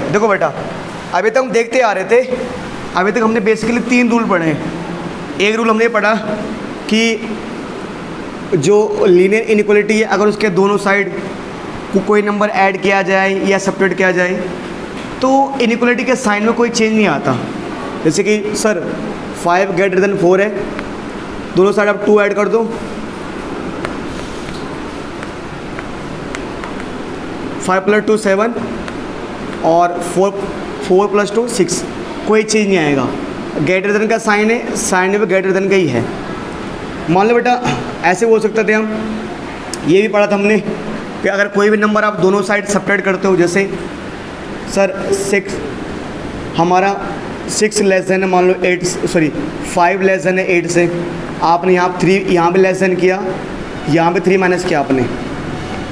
देखो बेटा अभी तक हम देखते आ रहे थे, अभी तक हमने बेसिकली 3 रूल पढ़े हैं। एक रूल हमने पढ़ा कि जो लीनियर इनइक्वालिटी है, अगर उसके दोनों साइड को कोई नंबर ऐड किया जाए या सब्ट्रैक्ट किया जाए तो इनइक्वालिटी के साइन में कोई चेंज नहीं आता। जैसे कि सर 5 ग्रेटर देन 4 है, दोनों साइड आप 2 ऐड कर दो, 5 + 2 7 और 4 + 2 6, कोई चेंज नहीं आएगा। ग्रेटर देन का साइन है, साइन में भी ग्रेटर देन का ही है। मान लो बेटा ऐसे बोल सकते थे हम, ये भी पढ़ा था हमने कि अगर कोई भी नंबर आप दोनों साइड सब्ट्रैक्ट करते हो, जैसे सर 6 हमारा 6 लेस देन है, मान लो 8 सॉरी 5 लेस देन है 8 से, आपने यहाँ 3 यहाँ भी लेस देन किया, यहाँ पे 3 माइनस किया आपने,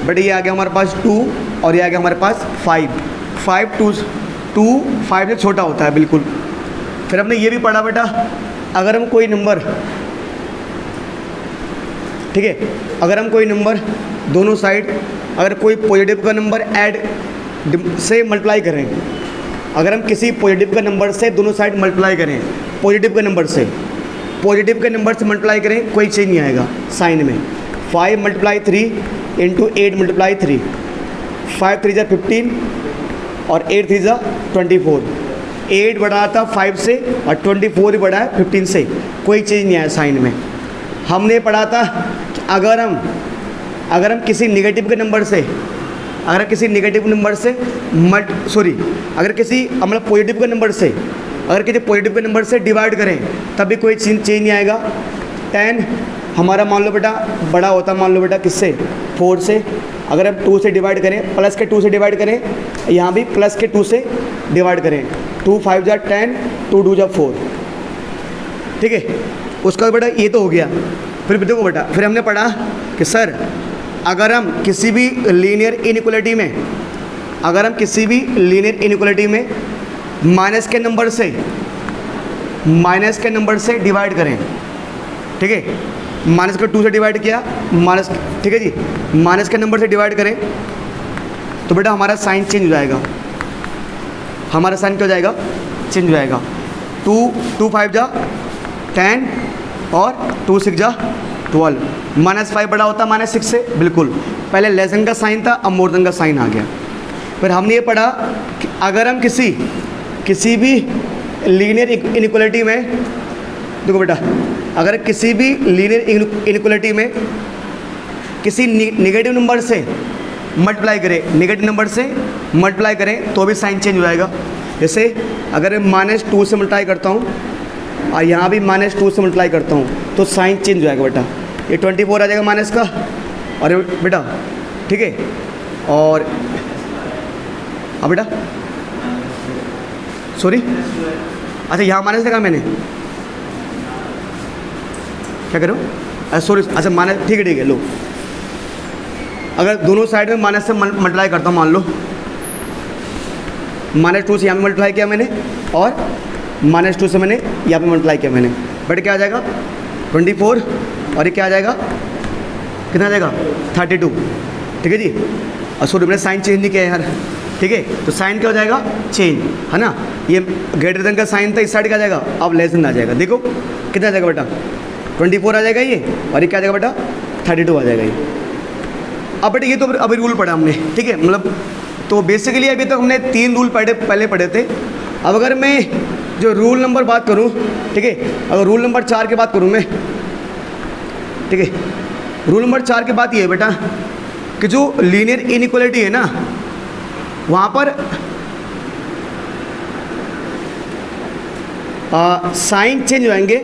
बट ये आ गया हमारे पास 2 और ये आ गया हमारे पास 5 2 5 से छोटा होता है बिल्कुल। फिर हमने ये भी पढ़ा बेटा, अगर हम कोई नंबर, ठीक है, अगर हम कोई नंबर दोनों साइड, अगर कोई पॉजिटिव का नंबर ऐड से मल्टीप्लाई करें, अगर हम किसी पॉजिटिव का नंबर से दोनों साइड मल्टीप्लाई करें, पॉजिटिव के नंबर से मल्टीप्लाई करें, कोई चेंज नहीं आएगा साइन में। 5 × 3 × 8 × 3, 5 3 = 15 और 8 3 = 24। 8 बढ़ा था 5 से और 24 ही बढ़ा है 15 से, कोई चेंज नहीं आया साइन में। हमने पढ़ा था कि अगर हम किसी नेगेटिव के नंबर से, अगर किसी पॉजिटिव के नंबर से, अगर किसी पॉजिटिव के नंबर से डिवाइड करें तब भी कोई चेंज नहीं आएगा। 10 हमारा मान लो बेटा बड़ा होता, मान लो बेटा किससे, 4 से, अगर हम 2 से डिवाइड करें, प्लस के 2 से डिवाइड करें, यहाँ भी प्लस के 2 से डिवाइड करें, 2 5 = 10, 2 2 = 4, ठीक है। उसका बेटा ये तो हो गया। फिर देखो बेटा, फिर हमने पढ़ा कि सर अगर हम किसी भी लीनियर इनइक्वालिटी में माइनस के नंबर से डिवाइड करें, ठीक है, माइनस का 2 से डिवाइड किया, माइनस, ठीक है जी, माइनस के नंबर से डिवाइड करें तो बेटा हमारा साइन चेंज हो जाएगा। हमारा साइन क्या हो जाएगा, चेंज हो जाएगा। 2 5 = 10 और 2 6 = 12। -5 बड़ा होता -6 से, बिल्कुल। पहले लेस देन का साइन था, अब मोर देन का साइन आ गया। फिर हमने ये पढ़ा कि अगर हम किसी भी लीनियर इनइक्वालिटी में, देखो बेटा, अगर किसी भी लीनियर इनइक्वालिटी में किसी नेगेटिव नंबर से मल्टीप्लाई करें, तो भी साइन चेंज हो जाएगा। जैसे अगर मैं -2 से मल्टीप्लाई करता हूँ और यहाँ भी -2 से मल्टीप्लाई करता हूँ तो साइन चेंज हो जाएगा बेटा। ये 24 आ जाएगा माइनस का, और ये बेटा, ठीक है, और अब बेटा सॉरी, अच्छा यहाँ माइनस देखा मैंने, क्या करो, सॉरी, अच्छा माइनस, ठीक है लो, अगर दोनों साइड में माइनस से मल्टीप्लाई करता हूँ, मान लो -2 से यहाँ पे मल्टीप्लाई किया मैंने और -2 से मैंने यहाँ पे मल्टीप्लाई किया मैंने, बट क्या आ जाएगा 24, और ये क्या आ जाएगा, कितना आ जाएगा 32, ठीक है जी। और सॉरी मैंने साइन चेंज नहीं किया यार, ठीक है, तो साइन क्या हो जाएगा, चेंज, है ना। ये ग्रेटर देन का साइन था, इस साइड क्या आ जाएगा, अब लेस देन आ जाएगा। देखो कितना आ जाएगा बेटा, 24 आ जाएगा ये, और ये क्या आ जाएगा बेटा 32 आ जाएगा ये। अब बेटा ये तो अभी रूल पढ़ा हमने, ठीक है, मतलब तो बेसिकली अभी तक हमने 3 रूल पहले पढ़े थे। अब अगर मैं जो रूल नंबर बात करूं, ठीक है, अगर रूल नंबर 4 की बात करूं मैं, ठीक है, रूल नंबर 4 की बात ये है बेटा कि जो लीनियर इनइक्वालिटी है ना, वहाँ पर साइन चेंज होंगे,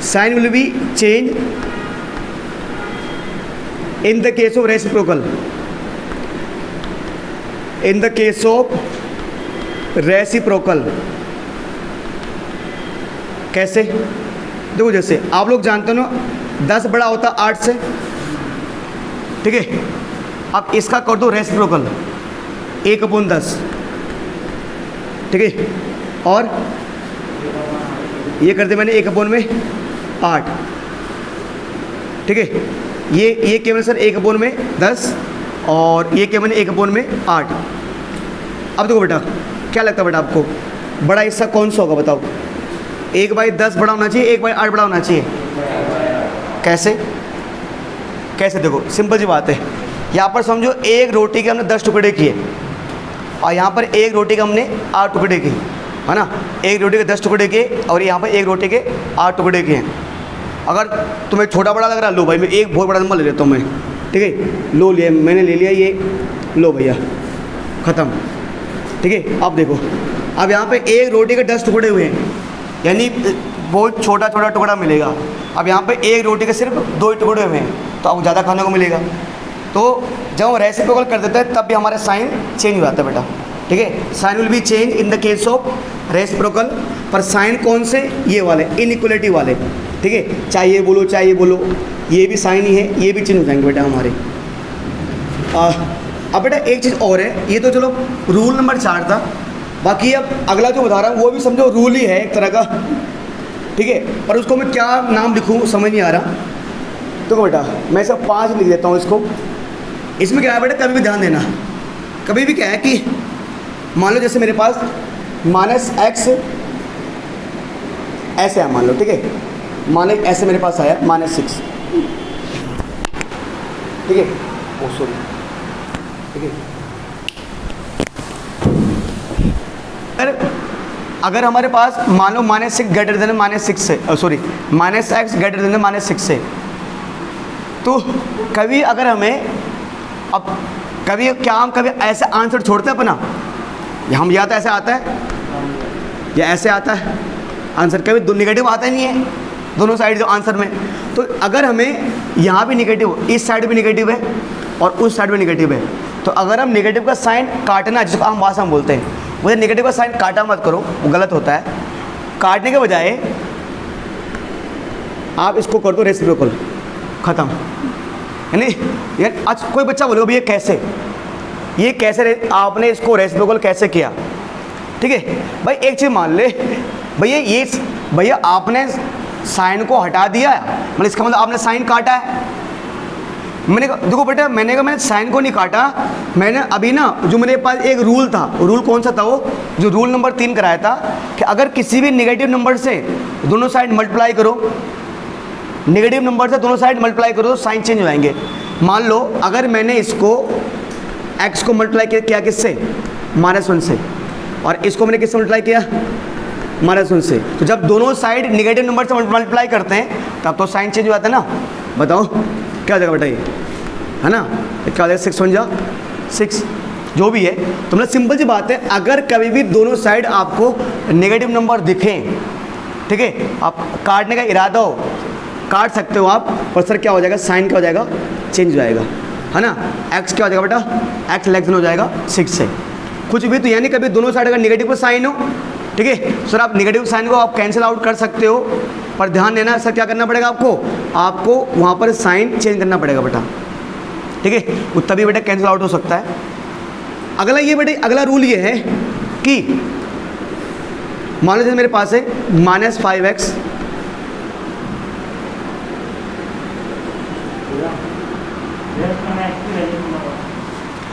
sign will be change in the case of reciprocal, in the case of reciprocal। कैसे, देखो जैसे आप लोग जानते हो ना 10 बड़ा होता 8 से, ठीक है, अब इसका कर दो रेसिप्रोकल 1/10, ठीक है, और ये कर दे मैंने 1/8, ठीक है, ये केवल सर 1/10 और ये क्या बने 1/8। अब देखो बेटा, क्या लगता है बेटा आपको बड़ा हिस्सा कौन सा होगा बताओ? 1/10 बड़ा होना चाहिए, 1/8 बड़ा होना चाहिए? कैसे कैसे? देखो सिंपल सी बात है, यहाँ पर समझो एक रोटी के हमने 10 टुकड़े किए और यहाँ पर एक रोटी के हमने 8 टुकड़े किए, है ना? एक रोटी के 10 टुकड़े किए और यहाँ पर एक रोटी के 8 टुकड़े किए हैं। अगर तुम्हें छोटा बड़ा लग रहा है, लो भाई मैं एक बहुत बड़ा नंबर ले लेता हूँ मैं, ठीक है? लो लिया मैंने, ले लिया ये, लो भैया ख़त्म, ठीक है? अब देखो, अब यहाँ पे एक रोटी के 10 टुकड़े हुए हैं, यानी बहुत छोटा छोटा टुकड़ा मिलेगा। अब यहाँ पे एक रोटी के सिर्फ 2 ही टुकड़े हुए हैं, तो अब ज़्यादा खाने को मिलेगा। तो जब हम रेसिप्रोकल कर देते हैं तब भी हमारा साइन चेंज हो जाता है बेटा, ठीक है? Sign will be change in the case of reciprocal. पर साइन कौन से? ये वाले इनइक्वलिटी वाले, ठीक है? चाहे ये बोलो चाहे ये बोलो, ये भी साइन ही है, ये भी चेंज हो जाएंगे बेटा हमारे। अब बेटा एक चीज़ और है, ये तो चलो रूल नंबर 4 था, बाकी अब अगला जो बता रहा हूँ वो भी समझो रूल ही है एक तरह का, ठीक है? पर उसको मैं क्या नाम लिखूँ समझ नहीं आ रहा। तो बेटा मैं सब 5 लिख देता हूँ इसको। इसमें क्या है बेटा, कभी भी ध्यान देना, कभी भी क्या है कि मान लो जैसे मेरे पास -x ऐसे है, मान लो, ठीक है? मान लो ऐसे मेरे पास आया -6, ठीक है? ओ सॉरी, ठीक है? अगर हमारे पास मान लो -6 ग्रेटर देन -6 से, सॉरी -x ग्रेटर देन -6 से, तो कभी अगर हमें, अब कभी क्या हम कभी ऐसे आंसर छोड़ते हैं अपना, हम या तो ऐसे आता है या ऐसे आता है आंसर, कभी निगेटिव आता ही नहीं है दोनों साइड जो आंसर में। तो अगर हमें यहाँ भी निगेटिव, इस साइड भी निगेटिव है और उस साइड भी निगेटिव है, तो अगर हम निगेटिव का साइन काटना, जिसको आम भाषा में बोलते हैं, मुझे निगेटिव का साइन काटा मत करो, वो गलत होता है। काटने के बजाय आप इसको कर दो रेसिप्रोकल, ख़त्म। यानी यार आज कोई बच्चा बोलेगा भैया कैसे, ये कैसे आपने इसको रेसिप्रोकल कैसे किया, ठीक है? भाई एक चीज़ मान ले भैया, ये भैया आपने साइन को हटा दिया, मतलब इसका मतलब आपने साइन काटा है। मैंने कहा देखो बेटा, मैंने साइन को नहीं काटा, मैंने अभी ना जो मेरे पास एक रूल था, रूल कौन सा था वो, जो रूल नंबर 3 कराया था कि अगर किसी भी नेगेटिव नंबर से दोनों साइड मल्टीप्लाई करो, नेगेटिव नंबर से दोनों साइड मल्टीप्लाई करो तो साइन चेंज हो जाएंगे। मान लो अगर मैंने इसको x को मल्टीप्लाई किया किससे, -1 से, और इसको मैंने किससे मल्टीप्लाई किया, -1 से, तो जब दोनों साइड नेगेटिव नंबर से मल्टीप्लाई करते हैं तब तो साइन चेंज हो जाता है ना। बताओ क्या हो जाएगा बेटा, ये है ना, क्या हो जाएगा, 6 1 जा 6, जो भी है। तो मतलब सिंपल सी बात है, अगर कभी भी दोनों साइड आपको नेगेटिव नंबर दिखें, ठीक है, आप काटने का इरादा हो काट सकते हो आप, पर सर क्या हो जाएगा, साइन क्या हो जाएगा, चेंज हो जाएगा, है ना। x क्या हो जाएगा बेटा, x लेस देन हो जाएगा 6 से। कुछ भी तो यानी कभी दोनों साइड अगर निगेटिव का साइन हो, ठीक है, सर आप निगेटिव साइन को आप कैंसिल आउट कर सकते हो, पर ध्यान देना सर क्या करना पड़ेगा आपको वहाँ पर साइन चेंज करना पड़ेगा बेटा, ठीक है, वो तभी बेटा कैंसिल आउट हो सकता है। अगला ये बेटे, अगला रूल ये है कि मान लो जैसे मेरे पास है -5x,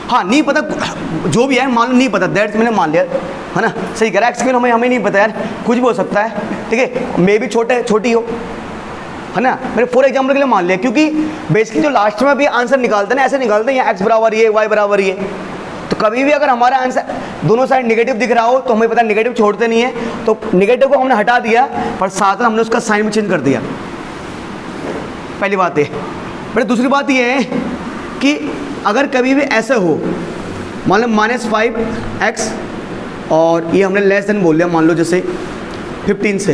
हाँ नहीं पता जो भी है, मान लो नहीं पता, दैट्स मैंने मान लिया, है ना, सही कह रहा है, एक्स हमें नहीं पता यार, कुछ भी हो सकता है, ठीक है, मे भी छोटी हो, है ना। मैंने फॉर एग्जाम्पल के लिए मान लिया, क्योंकि बेसिकली जो लास्ट में भी आंसर निकालते हैं ना, ऐसे निकालते हैं, एक्स बराबर ये, वाई बराबर ये, तो कभी भी अगर हमारा आंसर दोनों साइड निगेटिव दिख रहा हो तो हमें पता निगेटिव छोड़ते नहीं है, तो निगेटिव को हमने हटा दिया, पर साथ में हमने उसका साइन भी चेंज कर दिया, पहली बात है। बट दूसरी बात ये है कि अगर कभी भी ऐसा हो, मान लो -5x और ये हमने लेस देन बोल दिया, मान लो जैसे 15 से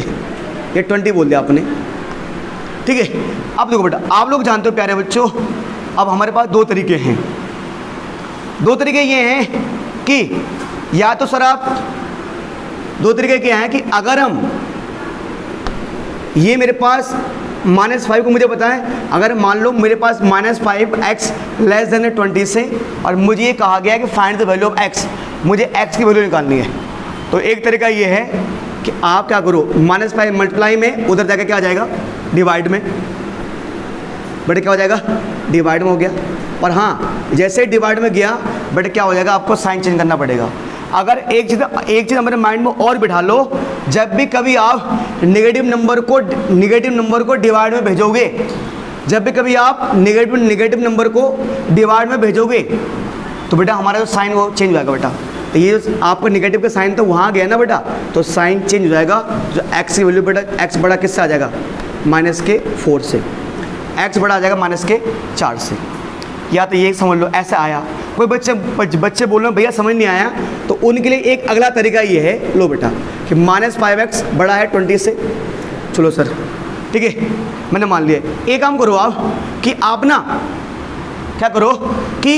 ये 20 बोल दिया आपने, ठीक है। अब देखो बेटा, आप लोग जानते हो प्यारे बच्चों, अब हमारे पास 2 तरीके हैं। 2 तरीके ये हैं कि या तो सर आप 2 तरीके क्या हैं कि अगर हम ये मेरे पास -5 को मुझे पता है, अगर मान लो मेरे पास -5x लेस देन 20 से, और मुझे ये कहा गया है कि find the value of x, मुझे x की वैल्यू निकालनी है, तो एक तरीका ये है कि आप क्या करो, -5 मल्टीप्लाई में उधर जाकर क्या आ जाएगा, डिवाइड में, बेटा क्या हो जाएगा, डिवाइड में हो गया। और हाँ, जैसे डिवाइड में गया बेटा क्या हो जाएगा, आपको साइन चेंज करना पड़ेगा। अगर एक चीज़ हमारे माइंड में और बिठा लो, जब भी कभी आप नेगेटिव नंबर को डिवाइड में भेजोगे, जब भी कभी आप नेगेटिव नंबर को डिवाइड में भेजोगे तो बेटा हमारा जो साइन वो चेंज हो जाएगा बेटा। तो ये आपका नेगेटिव का साइन तो वहाँ गया ना बेटा, तो साइन चेंज हो जाएगा। जो एक्स की वैल्यू बेटा, एक्स बड़ा किससे आ जाएगा, -4 से, एक्स बड़ा आ जाएगा -4 से। या तो ये समझ लो ऐसे आया। कोई बच्चे बोल रहे हैं भैया समझ नहीं आया, तो उनके लिए एक अगला तरीका ये है, लो बेटा कि -5x बड़ा है 20 से। चलो सर ठीक है, मैंने मान लिया। एक काम करो आप कि आप ना क्या करो कि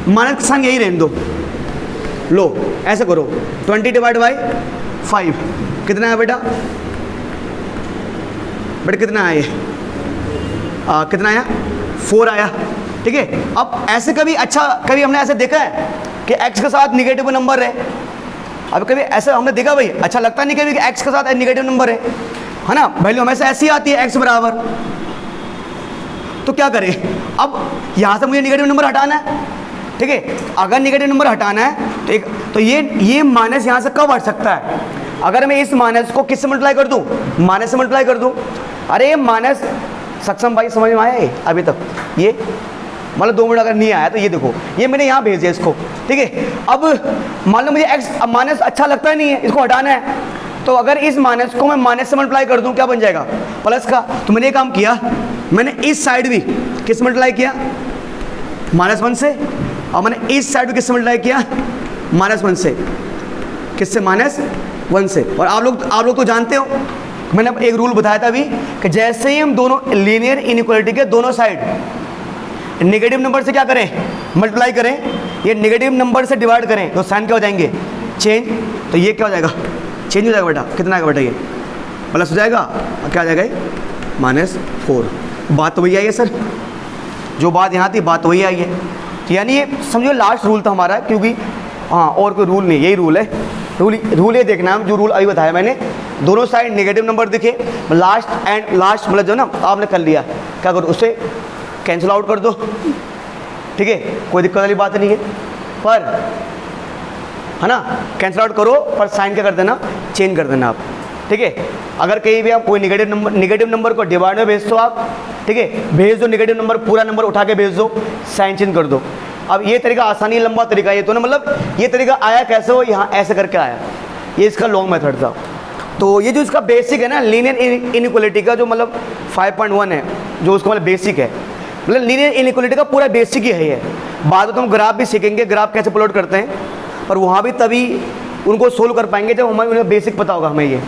माइनस का साइन यही रहने दो। लो ऐसे करो, 20 डिवाइड बाई 5 कितना है बेटा, कितना आया ये, कितना आया, 4 आया। ठीक है, अब ऐसे कभी हमने ऐसे देखा है कि x के साथ निगेटिव नंबर है। अब कभी ऐसे हमने देखा भाई, अच्छा लगता नहीं कभी कि x के साथ निगेटिव नंबर है ना, वैल्यू हमेशा ऐसी आती है x बराबर। तो क्या करें, अब यहाँ से मुझे निगेटिव नंबर हटाना है। ठीक है, अगर निगेटिव नंबर हटाना है तो ये माइनस यहाँ से कब हट सकता है, अगर मैं इस माइनस को किससे मल्टीप्लाई कर दूँ, माइनस से मल्टीप्लाई कर दूँ। अरे ये माइनस, सक्षम भाई समझ में आया है अभी तक, ये मतलब 2 मिनट अगर नहीं आया तो ये देखो, ये मैंने यहाँ भेज दिया इसको। ठीक है, अब मान लो मुझे एक्स माइनस अच्छा लगता ही नहीं है, इसको हटाना है, तो अगर इस माइनस को मैं माइनस से मल्टीप्लाई कर दूं क्या बन जाएगा, प्लस का। तो मैंने ये काम किया, मैंने इस साइड भी किस मल्टीप्लाई किया, -1 से, और मैंने इस साइड भी किससे मल्टीप्लाई किया, -1 से, किससे, -1 से। और आप लोग तो जानते हो, मैंने अब एक रूल बताया था अभी कि जैसे ही हम दोनों लीनियर इनइक्वालिटी के दोनों साइड नेगेटिव नंबर से क्या करें, मल्टीप्लाई करें, ये नेगेटिव नंबर से डिवाइड करें, तो साइन क्या हो जाएंगे, चेंज। तो ये क्या हो जाएगा, चेंज हो जाएगा बेटा, कितना आएगा बेटा, ये प्लस हो जाएगा, क्या आ जाएगा ये -4। बात तो वही आई है सर, जो बात यहाँ थी बात वही आई है। तो यानी ये समझो लास्ट रूल था हमारा, क्योंकि हाँ और कोई रूल नहीं, यही रूल है। रूल ये देखना है जो रूल अभी बताया मैंने, दोनों साइड नेगेटिव नंबर दिखे, लास्ट मतलब जो ना आपने कर लिया, क्या करो उससे कैंसिल आउट कर दो। ठीक है, कोई दिक्कत वाली बात नहीं है, पर है ना, कैंसिल आउट करो, पर साइन क्या कर देना, चेंज कर देना आप। ठीक है, अगर कहीं भी आप कोई नेगेटिव नंबर को डिवाइड में भेज दो आप, ठीक है, भेज दो नेगेटिव नंबर, पूरा नंबर उठा के भेज दो, साइन चेंज कर दो। अब ये तरीका आसानी लंबा तरीका ये तो ना, मतलब ये तरीका आया कैसे हो, यहाँ ऐसे करके आया, ये इसका लॉन्ग मेथड था। तो ये जो इसका बेसिक है ना लीनियर इनइक्वालिटी का, जो मतलब 5.1 है, जो उसका मतलब बेसिक है, मतलब लीनियर इनइक्वालिटी का पूरा बेसिक ही है ये। बाद में तो हम ग्राफ भी सीखेंगे, ग्राफ कैसे प्लॉट करते हैं, पर वहाँ भी तभी उनको सोल्व कर पाएंगे जब हमें उन्हें बेसिक पता होगा हमें ये।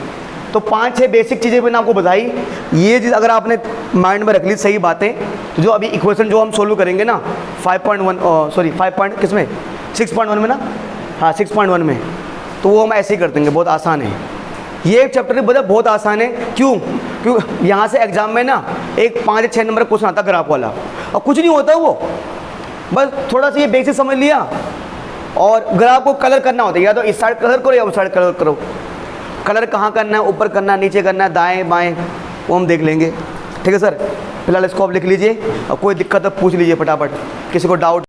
तो 5-6 बेसिक चीज़ें मैंने आपको बताई, ये चीज़ अगर आपने माइंड में रख ली सही बातें, तो जो अभी इक्वेशन जो हम सोल्व करेंगे ना 6.1 में ना, हाँ 6.1 में, तो वो हम ऐसे ही कर देंगे, बहुत आसान है ये चैप्टर, बहुत आसान है। क्यों यहाँ से एग्जाम में ना एक 5-6 नंबर का क्वेश्चन आता ग्राफ वाला, और कुछ नहीं होता वो, बस थोड़ा सा ये बेसिक समझ लिया, और ग्राफ को कलर करना होता है, या तो इस साइड कलर करो या उस साइड कलर करो। कलर कहाँ करना है, ऊपर करना है, नीचे करना है, दाएं बाएं, वो हम देख लेंगे। ठीक है सर, फिलहाल इसको आप लिख लीजिए, और कोई दिक्कत है पूछ लीजिए फटाफट, किसी को डाउट